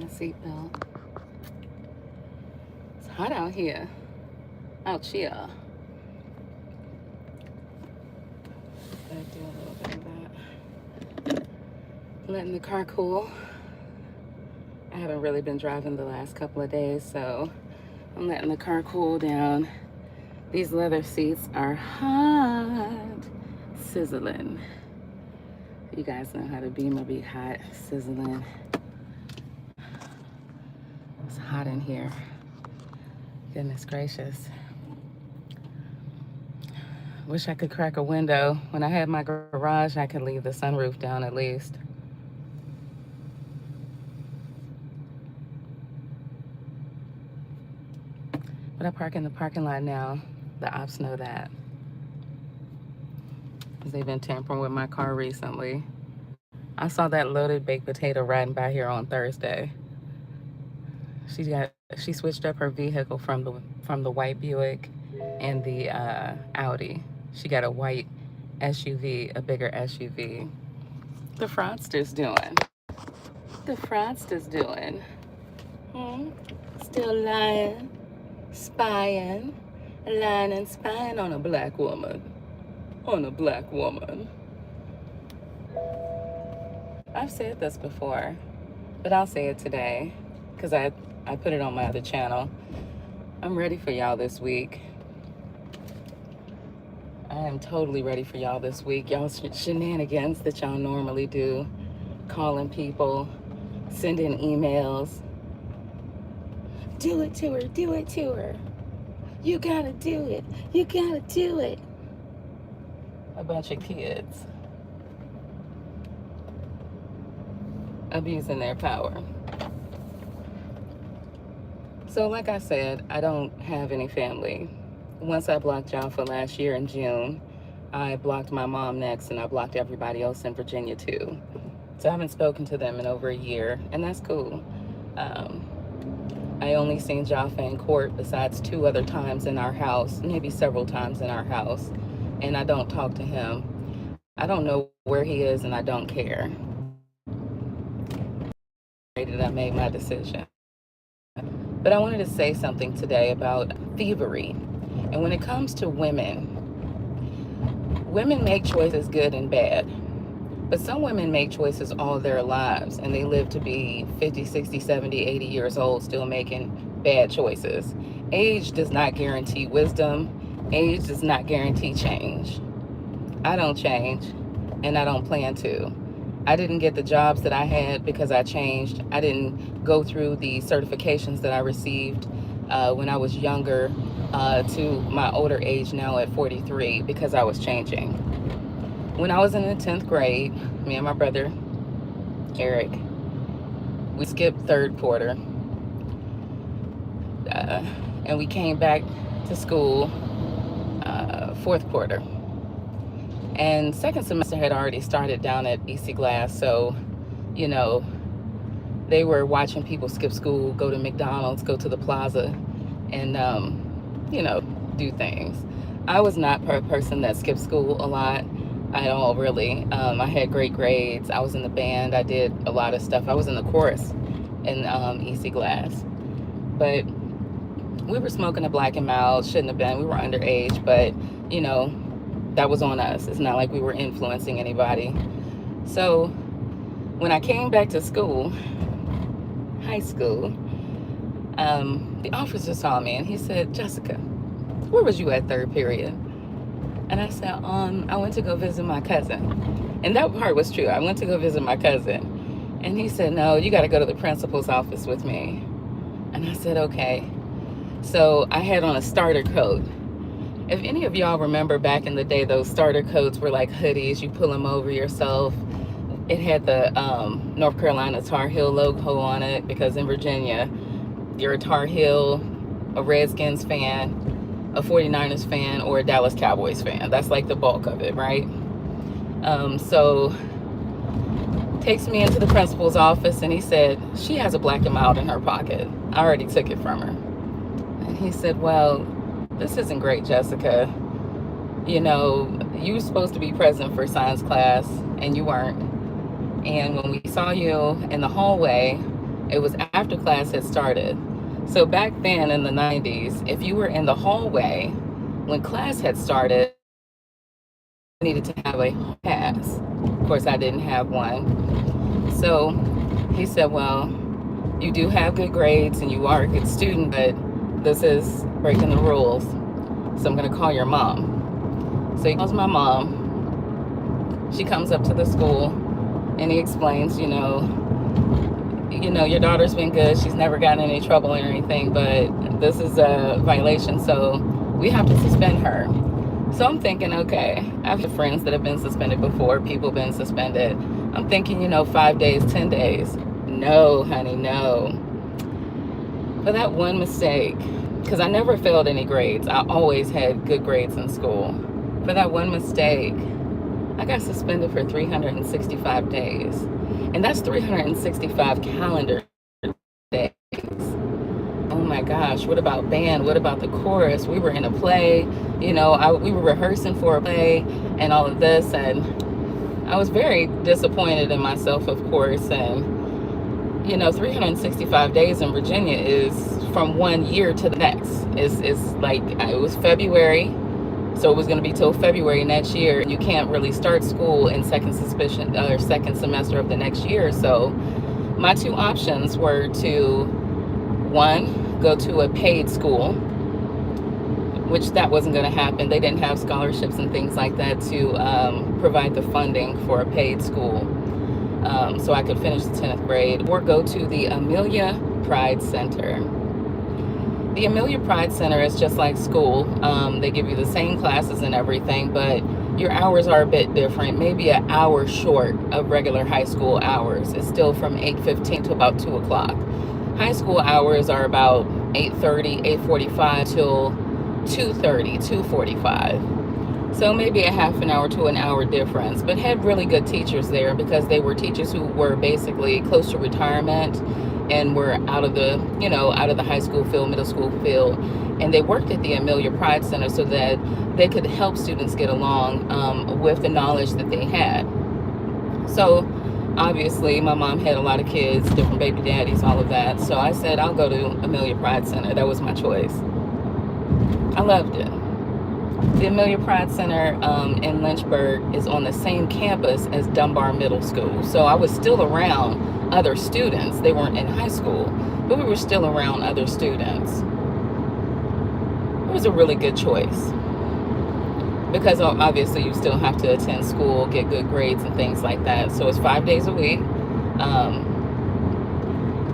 seatbelt. It's hot out here. Out here. Gotta do a little bit of that. Letting the car cool. I haven't really been driving the last couple of days, so I'm letting the car cool down. These leather seats are hot, sizzling. You guys know how the Beamer be hot, sizzling. It's hot in here. Goodness gracious. Wish I could crack a window. When I had my garage, I could leave the sunroof down at least. But I park in the parking lot now. The ops know that. They've been tampering with my car recently. I saw that loaded baked potato riding by here on Thursday. She switched up her vehicle from the white Buick and the Audi. She got a white SUV, a bigger SUV. The fraudster's doing. The fraudster's doing. Still lying, spying, lying and spying on a black woman. On a black woman. I've said this before, but I'll say it today because I put it on my other channel. I'm ready for y'all this week. I am totally ready for y'all this week. Y'all's shenanigans that y'all normally do, calling people, sending emails. Do it to her, do it to her. You gotta do it, you gotta do it. A bunch of kids abusing their power. So like I said, I don't have any family. Once I blocked y'all for last year in June, I blocked my mom next, and I blocked everybody else in Virginia too. So I haven't spoken to them in over a year, and that's cool. I only seen Jaffa in court besides 2 other times in our house, maybe several times in our house, and I don't talk to him. I don't know where he is, and I don't care. I made my decision. But I wanted to say something today about thievery. And when it comes to women, women make choices good and bad. But some women make choices all their lives, and they live to be 50, 60, 70, 80 years old still making bad choices. Age does not guarantee wisdom. Age does not guarantee change. I don't change, and I don't plan to. I didn't get the jobs that I had because I changed. I didn't go through the certifications that I received when I was younger to my older age now at 43 because I was changing. When I was in the 10th grade, me and my brother, Eric, we skipped 3rd quarter. And we came back to school 4th quarter. And 2nd semester had already started down at EC Glass, so, you know, they were watching people skip school, go to McDonald's, go to the plaza, and, you know, do things. I was not a person that skipped school a lot at all, really. I had great grades. I was in the band. I did a lot of stuff. I was in the chorus in EC Glass. But we were smoking a black and mild. Shouldn't have been. We were underage, but, you know, that was on us. It's not like we were influencing anybody. So when I came back to school, high school, the officer saw me and he said, "Jessica, where was you at 3rd period?" And I said, I went to go visit my cousin. And that part was true. I went to go visit my cousin. And he said, "No, you got to go to the principal's office with me." And I said, "Okay." So I had on a starter coat. If any of y'all remember back in the day, those starter coats were like hoodies. You pull them over yourself. It had the North Carolina Tar Heel logo on it because in Virginia, you're a Tar Heel, a Redskins fan, a 49ers fan, or a Dallas Cowboys fan. That's like the bulk of it, right? So takes me into the principal's office and he said, "She has a black and mild in her pocket. I already took it from her." And he said, "Well, this isn't great, Jessica. You know, you were supposed to be present for science class and you weren't. And when we saw you in the hallway, It was after class had started. So back then in the 90s, if you were in the hallway when class had started, you needed to have a pass. Of course, I didn't have one. So he said, well, you do have good grades and you are a good student, but this is breaking the rules. So I'm going to call your mom. So he calls my mom. She comes up to the school and he explains, your daughter's been good. She's never gotten in any trouble or anything, but this is a violation, so we have to suspend her. So I'm thinking, okay, I've had friends that have been suspended before, people been suspended. I'm thinking, 5 days, 10 days. No, honey, no. For that one mistake, because I never failed any grades. I always had good grades in school. For that one mistake, I got suspended for 365 days. And that's 365 calendar days. Oh my gosh, what about band? What about the chorus? We were in a play, we were rehearsing for a play and all of this. And I was very disappointed in myself, of course. And, 365 days in Virginia is from 1 year to the next. It's like, it was February. So it was going to be till February next year. You can't really start school in second semester of the next year. So my two options were to, one, go to a paid school, which that wasn't going to happen. They didn't have scholarships and things like that to provide the funding for a paid school. So I could finish the 10th grade, or go to the Amelia Pride Center. The Amelia Pride Center is just like school. They give you the same classes and everything, but your hours are a bit different, maybe an hour short of regular high school hours. It's still from 8:15 to about 2 o'clock. High school hours are about 8:30, 8:45 till 2:30, 2:45. So maybe a half an hour to an hour difference, but had really good teachers there because they were teachers who were basically close to retirement and were out of the high school field, middle school field. And they worked at the Amelia Pride Center so that they could help students get along with the knowledge that they had. So obviously my mom had a lot of kids, different baby daddies, all of that. So I said, I'll go to Amelia Pride Center. That was my choice. I loved it. The Amelia Pride Center in Lynchburg is on the same campus as Dunbar Middle School. So I was still around other students. They weren't in high school, but we were still around other students. It was a really good choice because obviously you still have to attend school, get good grades and things like that. So it's 5 days a week.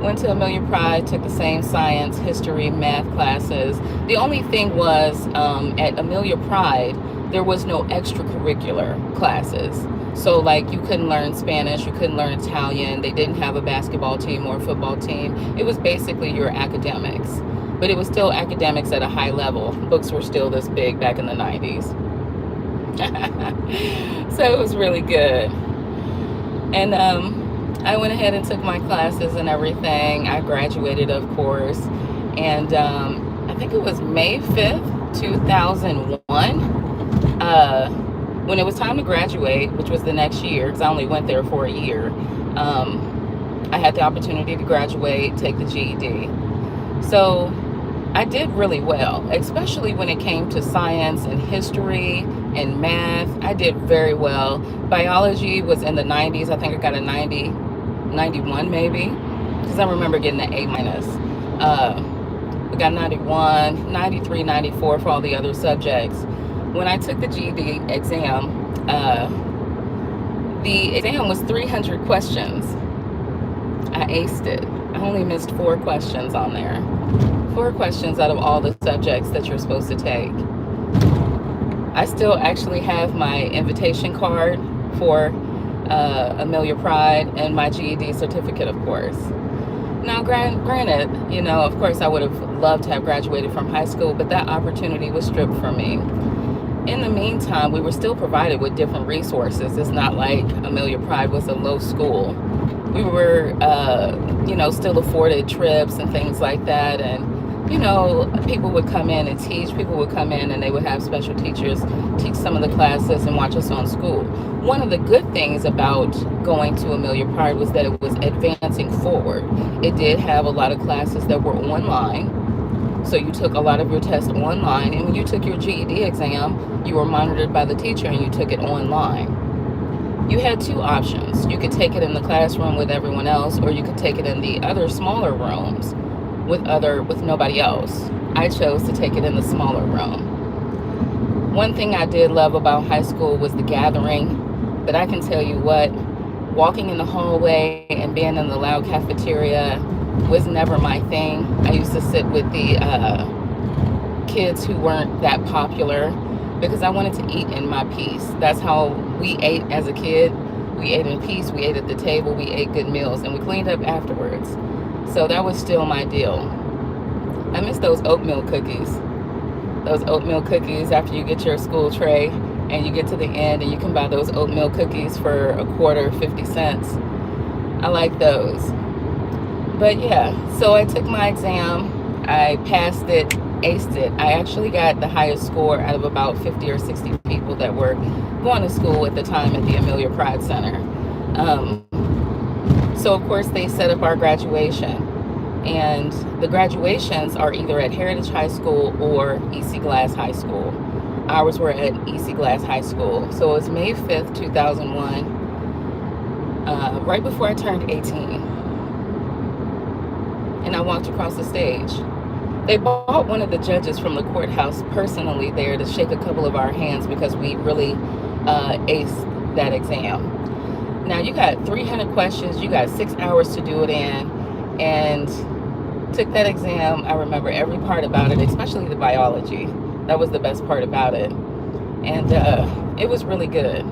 Went to Amelia Pride, took the same science, history, math classes. The only thing was at Amelia Pride, there was no extracurricular classes. So like you couldn't learn Spanish, you couldn't learn Italian. They didn't have a basketball team or a football team. It was basically your academics, but it was still academics at a high level. Books were still this big back in the 90s. So it was really good. And I went ahead and took my classes and everything. I graduated, of course. And I think it was May 5th, 2001. When it was time to graduate, which was the next year, because I only went there for a year, I had the opportunity to graduate, take the GED. So I did really well, especially when it came to science and history and math. I did very well. Biology was in the 90s. I think I got a 90, 91 maybe, because I remember getting an A minus. We got 91, 93, 94 for all the other subjects. When I took the GED exam, the exam was 300 questions. I aced it. I only missed 4 questions on there. 4 questions out of all the subjects that you're supposed to take. I still actually have my invitation card for Amelia Pride and my GED certificate, of course. Now, granted, of course I would have loved to have graduated from high school, but that opportunity was stripped from me. In the meantime, we were still provided with different resources. It's not like Amelia Pride was a low school. We were, still afforded trips and things like that. And you know, people would come in and teach. People would come in and they would have special teachers teach some of the classes and watch us on school. One of the good things about going to Amelia Pride was that it was advancing forward. It did have a lot of classes that were online. So you took a lot of your tests online. And when you took your GED exam, you were monitored by the teacher and you took it online. You had two options. You could take it in the classroom with everyone else, or you could take it in the other smaller rooms with nobody else. I chose to take it in the smaller room. One thing I did love about high school was the gathering, but I can tell you what, walking in the hallway and being in the loud cafeteria was never my thing. I used to sit with the kids who weren't that popular because I wanted to eat in my peace. That's how we ate as a kid. We ate in peace, we ate at the table, we ate good meals, and we cleaned up afterwards. So that was still my deal. I miss those oatmeal cookies. Those oatmeal cookies after you get your school tray and you get to the end and you can buy those oatmeal cookies for a quarter, 50 cents. I like those. But yeah, so I took my exam. I passed it, aced it. I actually got the highest score out of about 50 or 60 people that were going to school at the time at the Amelia Pride Center. So of course they set up our graduation, and the graduations are either at Heritage High School or EC Glass High School. Ours were at EC Glass High School. So it was May 5th, 2001, right before I turned 18. And I walked across the stage. They brought one of the judges from the courthouse personally there to shake a couple of our hands because we really aced that exam. Now you got 300 questions, you got 6 hours to do it in, and took that exam. I remember every part about it, especially the biology. That was the best part about it. And it was really good,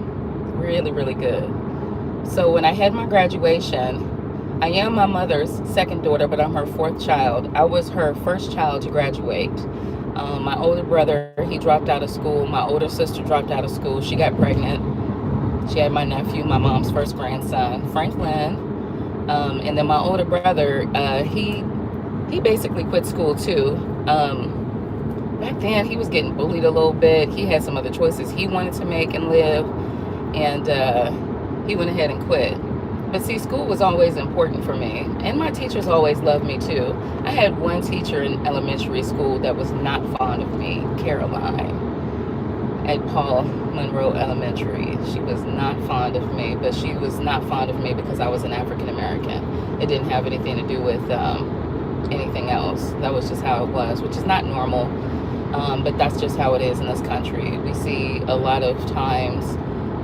really, really good. So when I had my graduation, I am my mother's second daughter, but I'm her fourth child. I was her first child to graduate. My older brother, he dropped out of school. My older sister dropped out of school. She got pregnant. She had my nephew, my mom's first grandson, Franklin. And then my older brother, he basically quit school too. Back then, he was getting bullied a little bit. He had some other choices he wanted to make and live. And he went ahead and quit. But see, school was always important for me. And my teachers always loved me too. I had one teacher in elementary school that was not fond of me, Caroline, at Paul Monroe Elementary. She was not fond of me, but she was not fond of me because I was an African American. It didn't have anything to do with anything else. That was just how it was, which is not normal, but that's just how it is in this country. We see a lot of times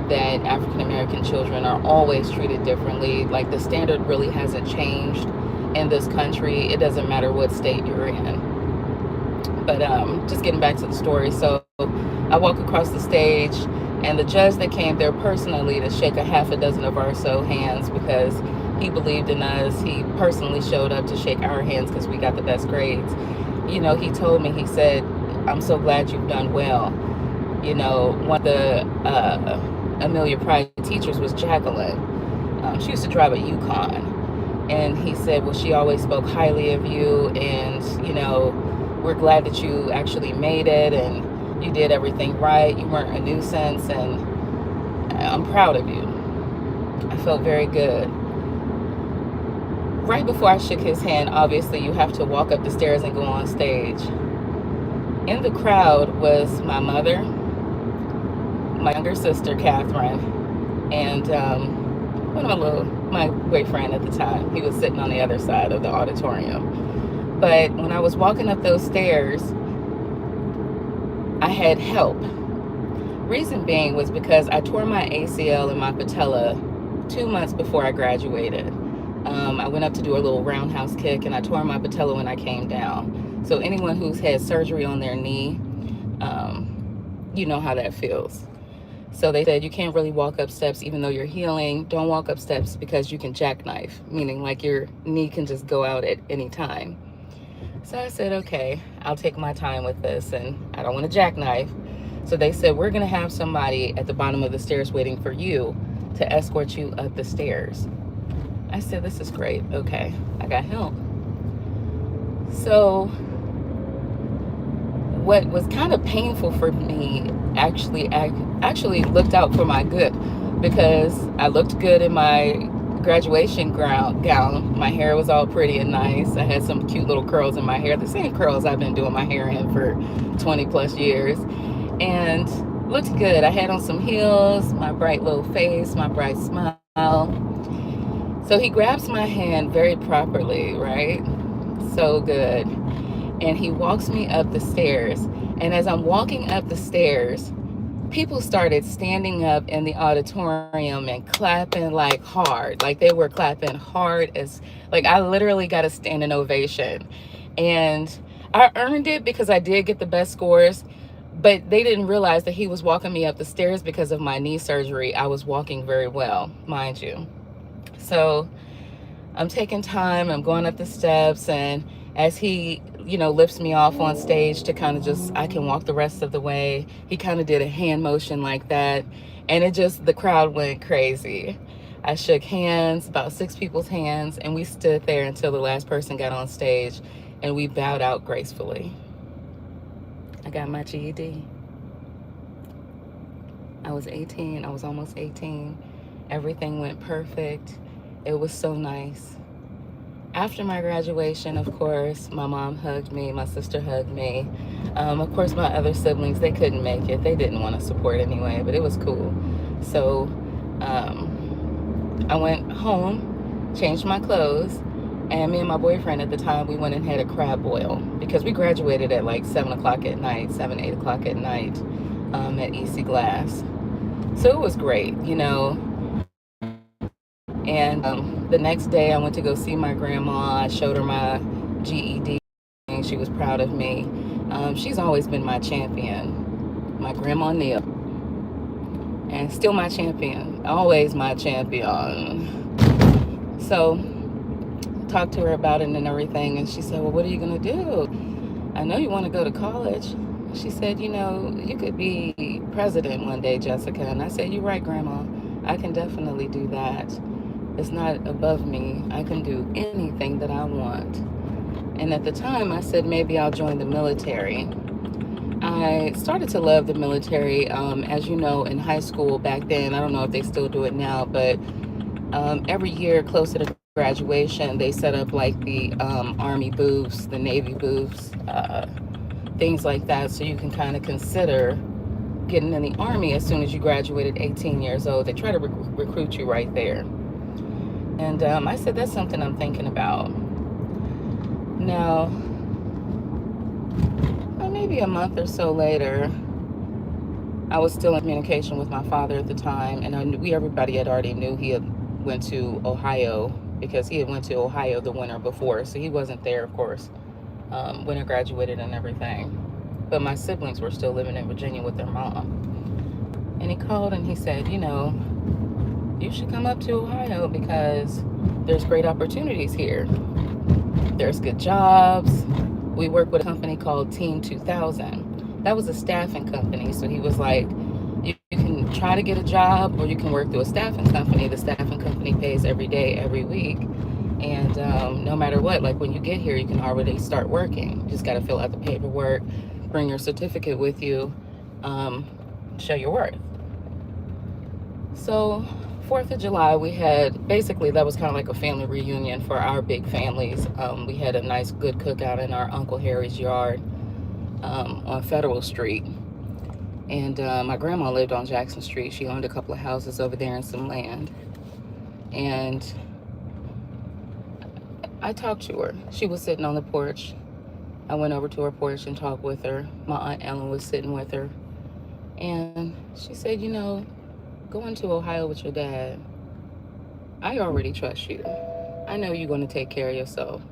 that African American children are always treated differently. Like the standard really hasn't changed in this country. It doesn't matter what state you're in. But just getting back to the story, so I walk across the stage, and the judge that came there personally to shake a half a dozen of our so hands because he believed in us. He personally showed up to shake our hands because we got the best grades. You know, he told me, he said, "I'm so glad you've done well." You know, one of the Amelia Pride teachers was Jacqueline. She used to drive a Yukon. And he said, well, she always spoke highly of you, and, you know, we're glad that you actually made it and you did everything right. You weren't a nuisance, and I'm proud of you. I felt very good. Right before I shook his hand, obviously you have to walk up the stairs and go on stage. In the crowd was my mother, my younger sister, Catherine, and my boyfriend at the time. He was sitting on the other side of the auditorium. But when I was walking up those stairs, I had help. Reason being was because I tore my ACL and my patella 2 months before I graduated. I went up to do a little roundhouse kick, and I tore my patella when I came down. So anyone who's had surgery on their knee, you know how that feels. So they said you can't really walk up steps even though you're healing. Don't walk up steps because you can jackknife, meaning like your knee can just go out at any time. So I said, okay, I'll take my time with this, and I don't want to jackknife. So they said, we're going to have somebody at the bottom of the stairs waiting for you to escort you up the stairs. I said, this is great. Okay, I got help. So what was kind of painful for me actually looked out for my good, because I looked good in my graduation gown. My hair was all pretty and nice. I had some cute little curls in my hair, the same curls I've been doing my hair in for 20 plus years, and looked good. I had on some heels, my bright little face, my bright smile. So he grabs my hand very properly, right? So good. And he walks me up the stairs. And as I'm walking up the stairs, people started standing up in the auditorium and clapping like hard. Like they were clapping hard as, like I literally got a standing ovation. And I earned it because I did get the best scores, but they didn't realize that he was walking me up the stairs because of my knee surgery. I was walking very well, mind you. So I'm taking time, I'm going up the steps, and as he, lifts me off on stage to kind of just, I can walk the rest of the way, he kind of did a hand motion like that, and the crowd went crazy. I shook hands, about 6 people's hands, and we stood there until the last person got on stage, and we bowed out gracefully. I got my GED. I was 18, I was almost 18. Everything went perfect. It was so nice. After my graduation, of course, my mom hugged me, my sister hugged me. Of course, my other siblings, they couldn't make it. They didn't want to support anyway, but it was cool. So I went home, changed my clothes, and me and my boyfriend at the time, we went and had a crab boil because we graduated at like 7 o'clock at night, 8 o'clock at night at EC Glass. So it was great, And the next day I went to go see my grandma. I showed her my GED. She was proud of me. She's always been my champion, my grandma Neil. And still my champion, always my champion. So talked to her about it and everything, and she said, well, what are you gonna do? I know you want to go to college. She said, you could be president one day, Jessica. And I said, you're right, Grandma. I can definitely do that. It's not above me. I can do anything that I want. And at the time, I said, maybe I'll join the military. I started to love the military. As you know, in high school back then, I don't know if they still do it now, but every year closer to graduation, they set up like the Army booths, the Navy booths, things like that. So you can kind of consider getting in the Army as soon as you graduated 18 years old. They try to recruit you right there. And I said, that's something I'm thinking about. Now, maybe a month or so later, I was still in communication with my father at the time, and everybody had already knew he had went to Ohio, because he had went to Ohio the winter before, so he wasn't there, of course, when I graduated and everything. But my siblings were still living in Virginia with their mom. And he called and he said, you should come up to Ohio because there's great opportunities here. There's good jobs. We work with a company called Team 2000. That was a staffing company. So he was like, you can try to get a job, or you can work through a staffing company. The staffing company pays every day, every week. And no matter what, like when you get here, you can already start working. You just got to fill out the paperwork, bring your certificate with you, show your worth. So 4th of July, we had, basically that was kind of like a family reunion for our big families. We had a nice good cookout in our Uncle Harry's yard on Federal Street. And my grandma lived on Jackson Street. She owned a couple of houses over there and some land. And I talked to her. She was sitting on the porch. I went over to her porch and talked with her. My Aunt Ellen was sitting with her. And she said, going to Ohio with your dad, I already trust you. I know you're going to take care of yourself.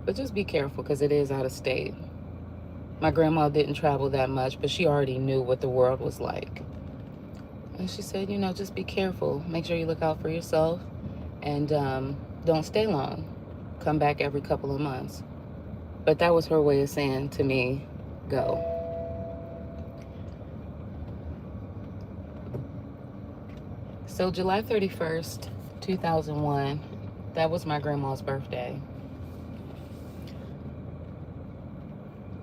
But just be careful because it is out of state. My grandma didn't travel that much, but she already knew what the world was like. And she said, just be careful. Make sure you look out for yourself. And don't stay long. Come back every couple of months. But that was her way of saying to me, go. So July 31st, 2001, that was my grandma's birthday.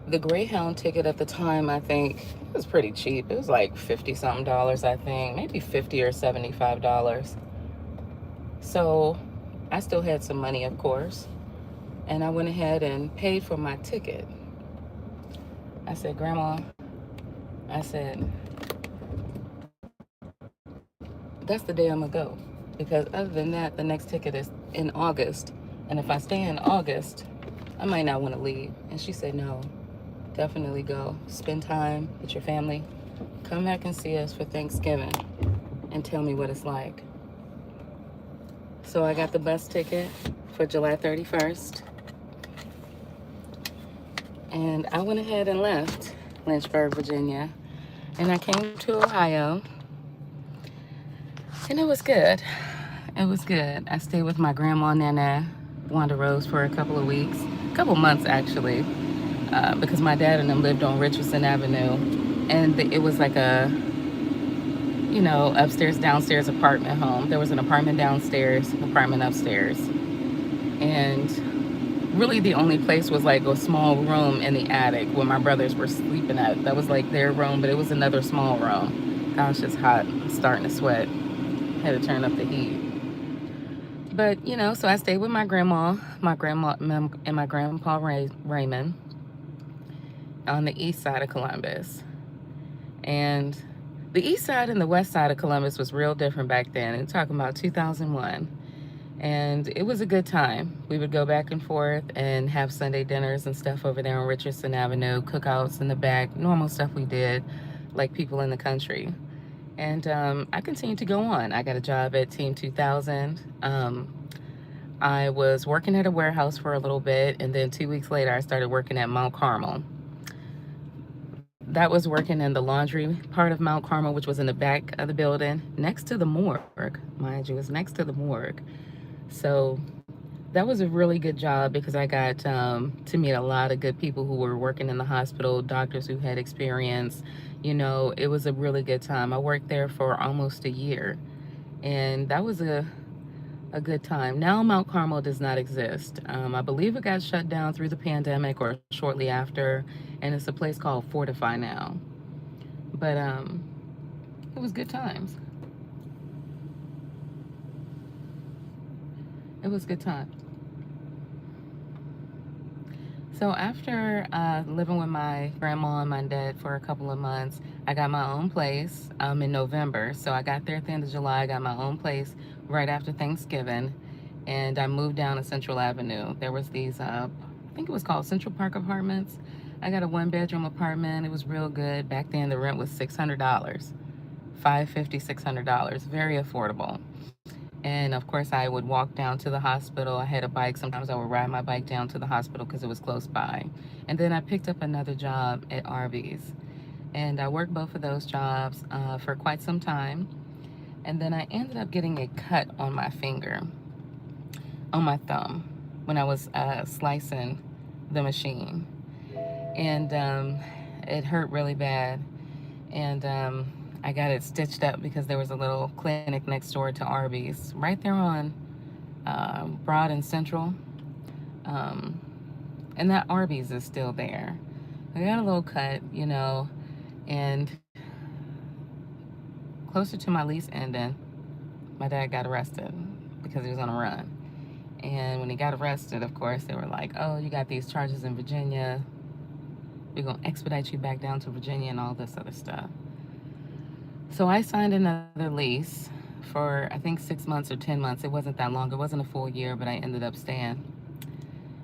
The Greyhound ticket at the time, I think, it was pretty cheap. It was like 50 something dollars, I think, maybe 50 or $75. So I still had some money, of course, and I went ahead and paid for my ticket. I said, Grandma, I said, that's the day I'm gonna go. Because other than that, the next ticket is in August. And if I stay in August, I might not want to leave. And she said, no, definitely go. Spend time with your family. Come back and see us for Thanksgiving and tell me what it's like. So I got the bus ticket for July 31st. And I went ahead and left Lynchburg, Virginia. And I came to Ohio. And it was good. It was good. I stayed with my grandma, Nana, Wanda Rose, for a couple of weeks. A couple months, actually. Because my dad and them lived on Richardson Avenue. And it was like a, upstairs, downstairs apartment home. There was an apartment downstairs, apartment upstairs. And really the only place was like a small room in the attic where my brothers were sleeping at. That was like their room, but it was another small room. Gosh, it's hot. I'm starting to sweat. Had to turn up the heat. But, so I stayed with my grandma, and my grandpa Raymond on the east side of Columbus. And the east side and the west side of Columbus was real different back then. I'm talking about 2001. And it was a good time. We would go back and forth and have Sunday dinners and stuff over there on Richardson Avenue, cookouts in the back, normal stuff we did, like people in the country. And I continued to go on. I got a job at Team 2000. I was working at a warehouse for a little bit, and then 2 weeks later, I started working at Mount Carmel. That was working in the laundry part of Mount Carmel, which was in the back of the building, next to the morgue. Mind you, it was next to the morgue. So that was a really good job because I got to meet a lot of good people who were working in the hospital, doctors who had experience. It was a really good time. I worked there for almost a year, and that was a good time. Now Mount Carmel does not exist. I believe it got shut down through the pandemic or shortly after, and it's a place called Fortify now. But it was good times. It was good times. So after living with my grandma and my dad for a couple of months, I got my own place in November. So I got there at the end of July. I got my own place right after Thanksgiving, and I moved down to Central Avenue. There was these, I think it was called Central Park Apartments. I got a one-bedroom apartment. It was real good. Back then, the rent was $600, $550, $600, very affordable. And of course, I would walk down to the hospital. I had a bike. Sometimes I would ride my bike down to the hospital because it was close by. And then I picked up another job at Arby's. And I worked both of those jobs for quite some time. And then I ended up getting a cut on my finger, on my thumb, when I was slicing the machine. And it hurt really bad. And I got it stitched up because there was a little clinic next door to Arby's, right there on Broad and Central. And that Arby's is still there. I got a little cut, and closer to my lease ending, my dad got arrested because he was on a run. And when he got arrested, of course, they were like, oh, you got these charges in Virginia. We're going to expedite you back down to Virginia and all this other stuff. So I signed another lease for, I think, 6 months or 10 months. It wasn't that long. It wasn't a full year, but I ended up staying.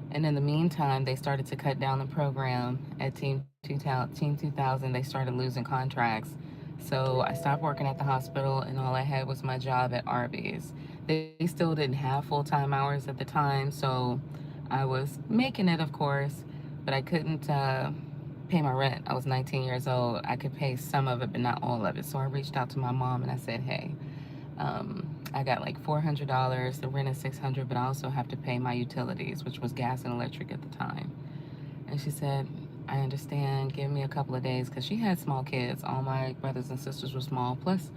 And in the meantime, they started to cut down the program at Team 2000. They started losing contracts. So I stopped working at the hospital, and all I had was my job at Arby's. They still didn't have full-time hours at the time, so I was making it, of course, but I couldn't pay my rent. I was 19 years old. I could pay some of it, but not all of it. So I reached out to my mom and I said, hey, I got like $400. The rent is $600, but I also have to pay my utilities, which was gas and electric at the time. And she said, I understand. Give me a couple of days, because she had small kids. All my brothers and sisters were small. Plus,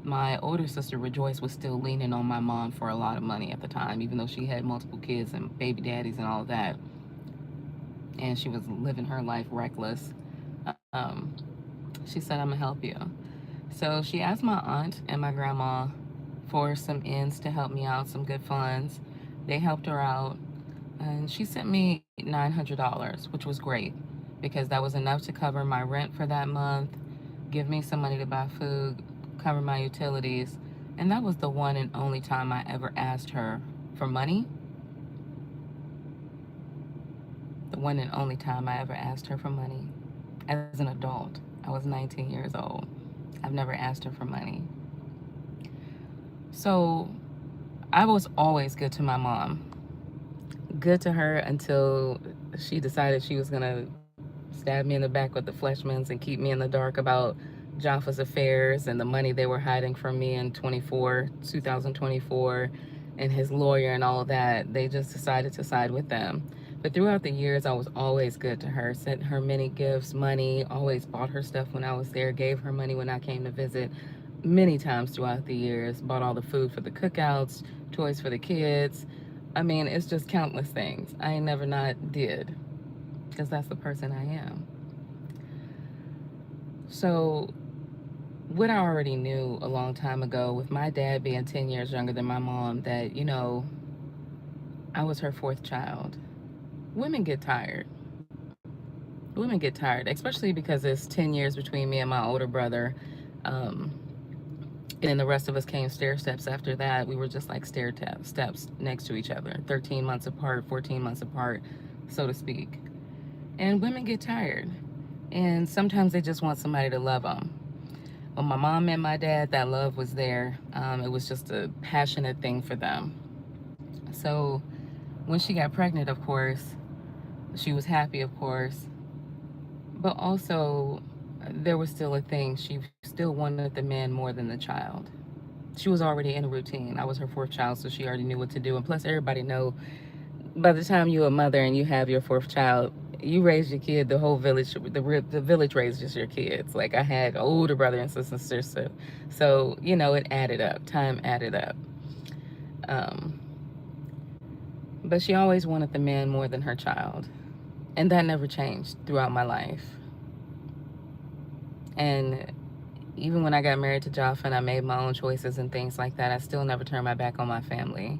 my older sister, Rejoice, was still leaning on my mom for a lot of money at the time, even though she had multiple kids and baby daddies and all that. and she was living her life reckless. Um, she said, I'm gonna help you. So she asked my aunt and my grandma for some ends to help me out, some good funds. They helped her out, and she sent me $900, which was great because that was enough to cover my rent for that month, give me some money to buy food, cover my utilities. And that was the one and only time I ever asked her for money. The one and only time I ever asked her for money as an adult. I was 19 years old. I've never asked her for money. So I was always good to my mom. Good to her until she decided she was going to stab me in the back with the Fleshmans and keep me in the dark about Jaffa's affairs and the money they were hiding from me in 2024, and his lawyer and all of that. They just decided to side with them. But throughout the years, I was always good to her, sent her many gifts, money, always bought her stuff when I was there, gave her money when I came to visit. Many times throughout the years, bought all the food for the cookouts, toys for the kids. I mean, it's just countless things. I ain't never not did, because that's the person I am. So, what I already knew a long time ago, with my dad being 10 years younger than my mom, that, I was her fourth child. Women get tired. Women get tired, especially because it's 10 years between me and my older brother. And then the rest of us came stair steps after that. We were just like steps next to each other, 13 months apart, 14 months apart, so to speak. And women get tired. And sometimes they just want somebody to love them. When my mom and my dad, that love was there. It was just a passionate thing for them. So when she got pregnant, of course, she was happy, of course. But also, there was still a thing. She still wanted the man more than the child. She was already in a routine. I was her fourth child, so she already knew what to do. And plus, everybody know, by the time you're a mother and you have your fourth child, you raise your kid, the whole village, the village raises your kids. Like, I had older brother and sisters, so it added up. Time added up. Um, but she always wanted the man more than her child, and that never changed throughout my life. And even when I got married to Jaffa and I made my own choices and things like that, I still never turned my back on my family.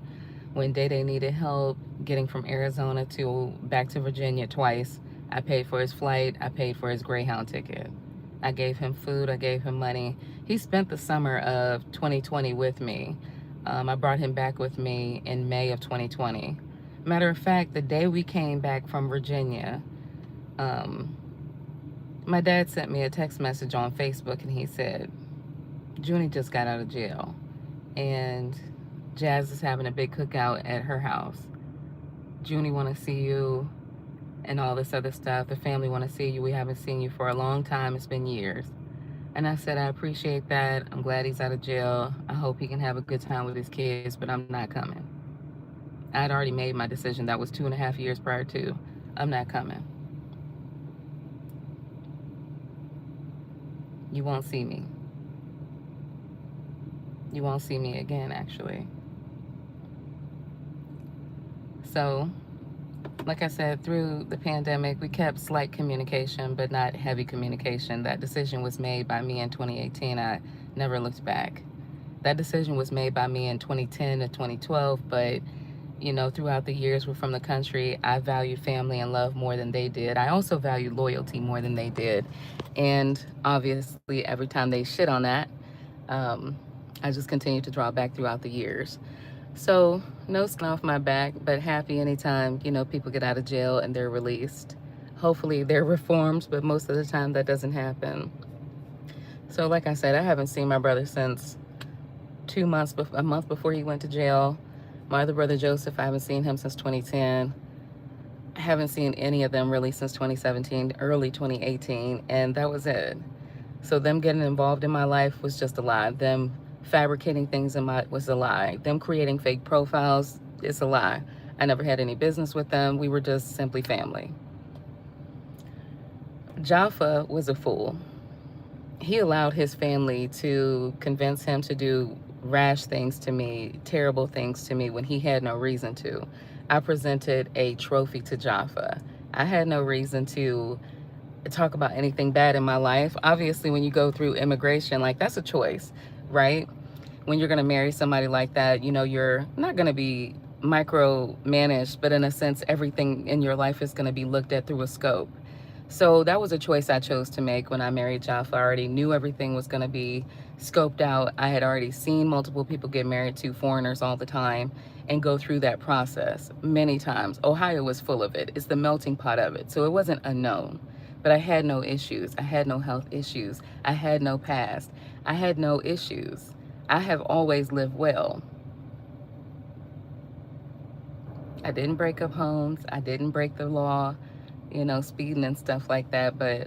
When Day Day needed help getting from Arizona to back to Virginia twice, I paid for his flight. I paid for his Greyhound ticket. I gave him food. I gave him money. He spent the summer of 2020 with me. I brought him back with me in May of 2020. Matter of fact, the day we came back from Virginia, my dad sent me a text message on Facebook, and he said, Junie just got out of jail, and Jazz is having a big cookout at her house. Junie want to see you and all this other stuff. The family want to see you. We haven't seen you for a long time. It's been years. And I said, I appreciate that. I'm glad he's out of jail. I hope he can have a good time with his kids, but I'm not coming. I had already made my decision. That was 2.5 years prior to. I'm not coming. You won't see me. You won't see me again, actually. So, like I said, through the pandemic, we kept slight communication, but not heavy communication. That decision was made by me in 2018. I never looked back. That decision was made by me in 2010 to 2012, but throughout the years we're from the country, I valued family and love more than they did. I also valued loyalty more than they did. And obviously, every time they shit on that, I just continued to draw back throughout the years. So, no skin off my back, but happy anytime, people get out of jail and they're released. Hopefully they're reformed, but most of the time that doesn't happen. So, like I said, I haven't seen my brother since a month before he went to jail. My other brother, Joseph, I haven't seen him since 2010. I haven't seen any of them really since 2017, early 2018, and that was it. So them getting involved in my life was just a lie. Them fabricating things was a lie. Them creating fake profiles, it's a lie. I never had any business with them. We were just simply family. Jaffa was a fool. He allowed his family to convince him to do rash things to me, terrible things to me when he had no reason to. I presented a trophy to Jaffa. I had no reason to talk about anything bad in my life. Obviously, when you go through immigration, like that's a choice, right? When you're going to marry somebody like that, you know, you're not going to be micromanaged, but in a sense, everything in your life is going to be looked at through a scope. So that was a choice I chose to make when I married Jaffa. I already knew everything was going to be scoped out. I had already seen multiple people get married to foreigners all the time and go through that process many times. Ohio was full of it. It's the melting pot of it. So it wasn't unknown. But I had no issues. I had no health issues. I had no past. I had no issues. I have always lived well. I didn't break up homes. I didn't break the law, you know, speeding and stuff like that, but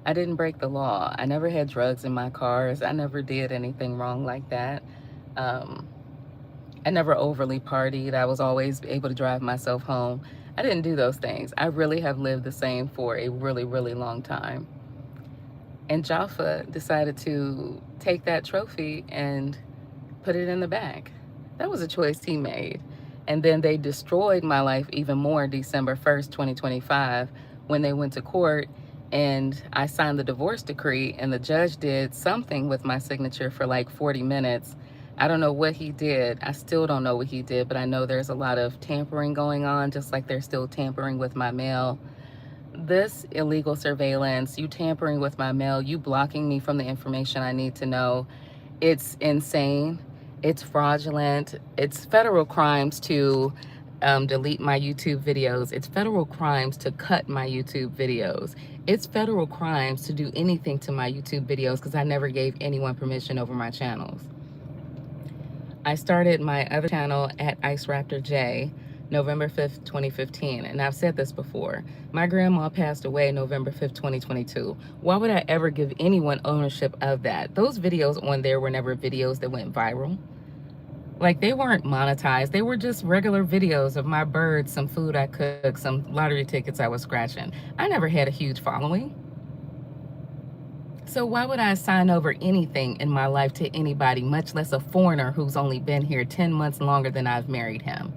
I didn't break the law. I never had drugs in my cars. I never did anything wrong like that. Um, I never overly partied. I was always able to drive myself home. I didn't do those things. I really have lived the same for a really, really long time. And Jaffa decided to take that trophy and put it in the bag. That was a choice he made. And then they destroyed my life even more December 1st, 2025, when they went to court and I signed the divorce decree and the judge did something with my signature for like 40 minutes. I don't know what he did. I still don't know what he did, but I know there's a lot of tampering going on, just like they're still tampering with my mail. This illegal surveillance, you tampering with my mail, you blocking me from the information I need to know, it's insane. It's fraudulent. It's federal crimes to delete my YouTube videos. It's federal crimes to cut my YouTube videos. It's federal crimes to do anything to my YouTube videos because I never gave anyone permission over my channels. I started my other channel at Ice Raptor J November 5th, 2015. And I've said this before. My grandma passed away November 5th, 2022. Why would I ever give anyone ownership of that? Those videos on there were never videos that went viral. Like, they weren't monetized. They were just regular videos of my birds, some food I cooked, some lottery tickets I was scratching. I never had a huge following. So why would I sign over anything in my life to anybody, much less a foreigner who's only been here 10 months longer than I've married him?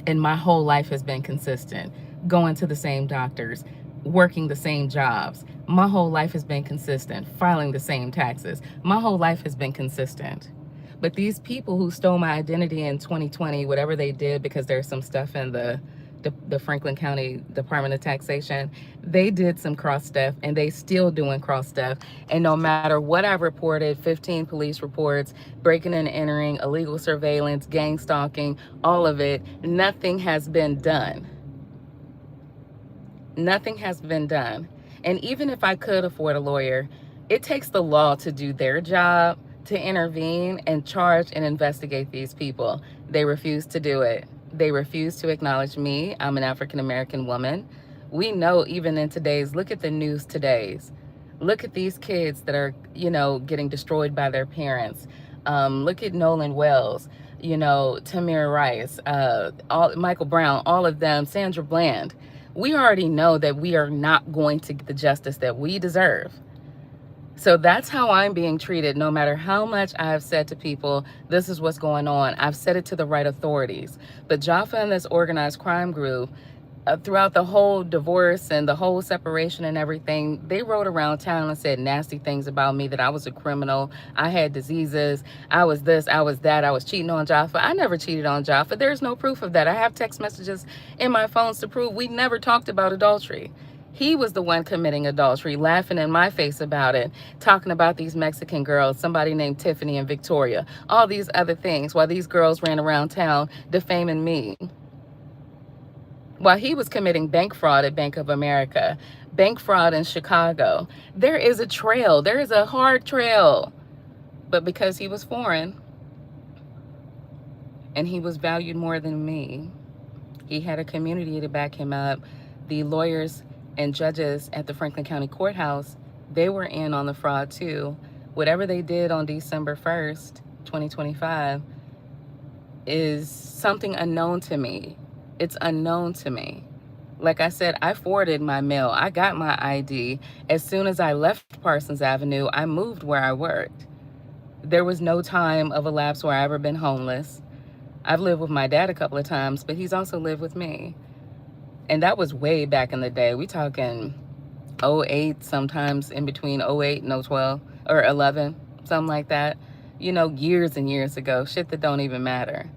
And my whole life has been consistent, going to the same doctors, working the same jobs. My whole life has been consistent, filing the same taxes. My whole life has been consistent. But these people who stole my identity in 2020, whatever they did, because there's some stuff in the Franklin County Department of Taxation, they did some cross stuff and they still doing cross stuff. And no matter what I reported, 15 police reports, breaking and entering, illegal surveillance, gang stalking, all of it, nothing has been done. Nothing has been done. And even if I could afford a lawyer, it takes the law to do their job, to intervene and charge and investigate these people. They refuse to do it. They refuse to acknowledge me. I'm an African-American woman. We know even in today's, look at the news today's. Look at these kids that are, you know, getting destroyed by their parents. Look at Nolan Wells, you know, Tamir Rice, Michael Brown, all of them, Sandra Bland. We already know that we are not going to get the justice that we deserve. So that's how I'm being treated, no matter how much I've said to people, this is what's going on. I've said it to the right authorities. But Jaffa and this organized crime group, throughout the whole divorce and the whole separation and everything, they rode around town and said nasty things about me, that I was a criminal, I had diseases, I was this, I was that, I was cheating on Jaffa. I never cheated on Jaffa. There's no proof of that. I have text messages in my phones to prove we never talked about adultery. He was the one committing adultery, laughing in my face about it, talking about these Mexican girls, somebody named Tiffany and Victoria, all these other things, while these girls ran around town defaming me. While he was committing bank fraud at Bank of America, bank fraud in Chicago. There is a trail. There is a hard trail. But because he was foreign and he was valued more than me, he had a community to back him up. The lawyers and judges at the Franklin County Courthouse, they were in on the fraud too. Whatever they did on December 1st, 2025 is something unknown to me. It's unknown to me. Like I said, I forwarded my mail. I got my ID. As soon as I left Parsons Avenue, I moved where I worked. There was no time of elapse where I've ever been homeless. I've lived with my dad a couple of times, but he's also lived with me. And that was way back in the day. We talking '08, sometimes in between '08 and '12 or 11, something like that. You know, years and years ago, shit that don't even matter.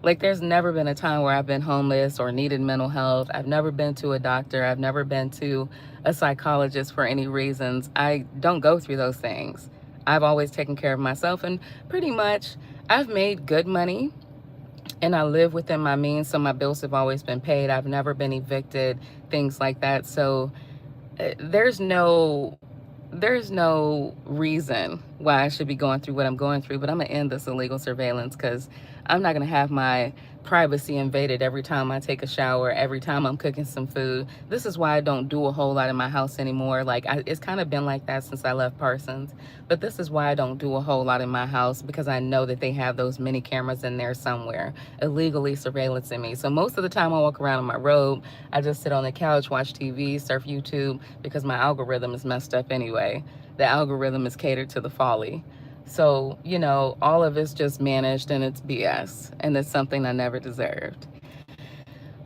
Like, there's never been a time where I've been homeless or needed mental health. I've never been to a doctor. I've never been to a psychologist for any reasons. I don't go through those things. I've always taken care of myself, and pretty much I've made good money and I live within my means, so my bills have always been paid. I've never been evicted, things like that. So there's no reason why I should be going through what I'm going through, but I'm gonna end this illegal surveillance because I'm not gonna have my privacy invaded every time I take a shower, every time I'm cooking some food. This is why I don't do a whole lot in my house anymore. Like, it's kind of been like that since I left Parsons, but this is why I don't do a whole lot in my house, because I know that they have those mini cameras in there somewhere illegally surveillancing me. So most of the time I walk around in my robe, I just sit on the couch, watch TV, surf YouTube, because my algorithm is messed up anyway. The algorithm is catered to the folly. So, you know, all of it's just managed and it's BS. And it's something I never deserved.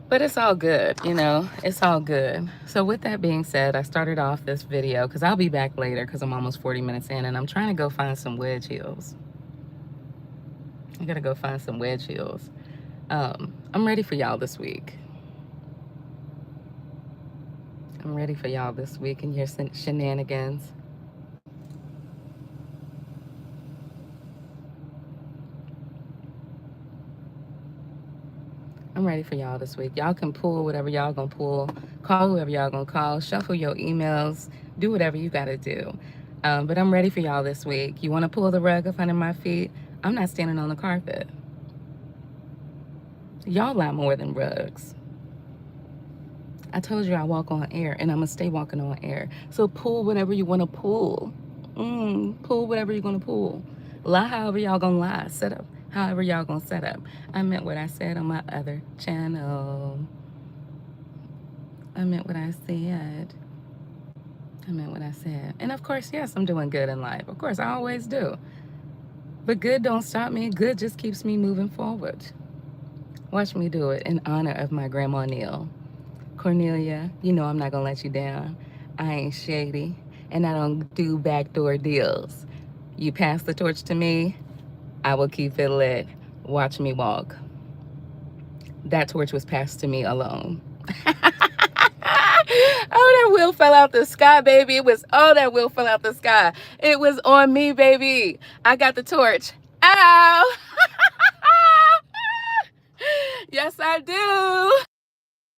But it's all good, you know, it's all good. So with that being said, I started off this video because I'll be back later because I'm almost 40 minutes in and I'm trying to go find some wedge heels. I gotta go find some wedge heels. I'm ready for y'all this week. I'm ready for y'all this week and your shenanigans. I'm ready for y'all this week. Y'all can pull whatever y'all gonna pull, call whoever y'all gonna call, shuffle your emails, do whatever you gotta do. But I'm ready for y'all this week. You wanna pull the rug up under my feet? I'm not standing on the carpet. Y'all lie more than rugs. I told you I walk on air and I'm gonna stay walking on air. So pull whatever you wanna pull. Pull whatever you're gonna pull. Lie however y'all gonna lie. Set up however y'all gonna set up. I meant what I said on my other channel. I meant what I said. I meant what I said. And of course, yes, I'm doing good in life. Of course, I always do. But good don't stop me. Good just keeps me moving forward. Watch me do it in honor of my grandma Neil. Cornelia, you know I'm not gonna let you down. I ain't shady, and I don't do backdoor deals. You pass the torch to me, I will keep it lit. Watch me walk. That torch was passed to me alone. Oh, that wheel fell out the sky, baby. That wheel fell out the sky. It was on me, baby. I got the torch. Ow! Yes, I do.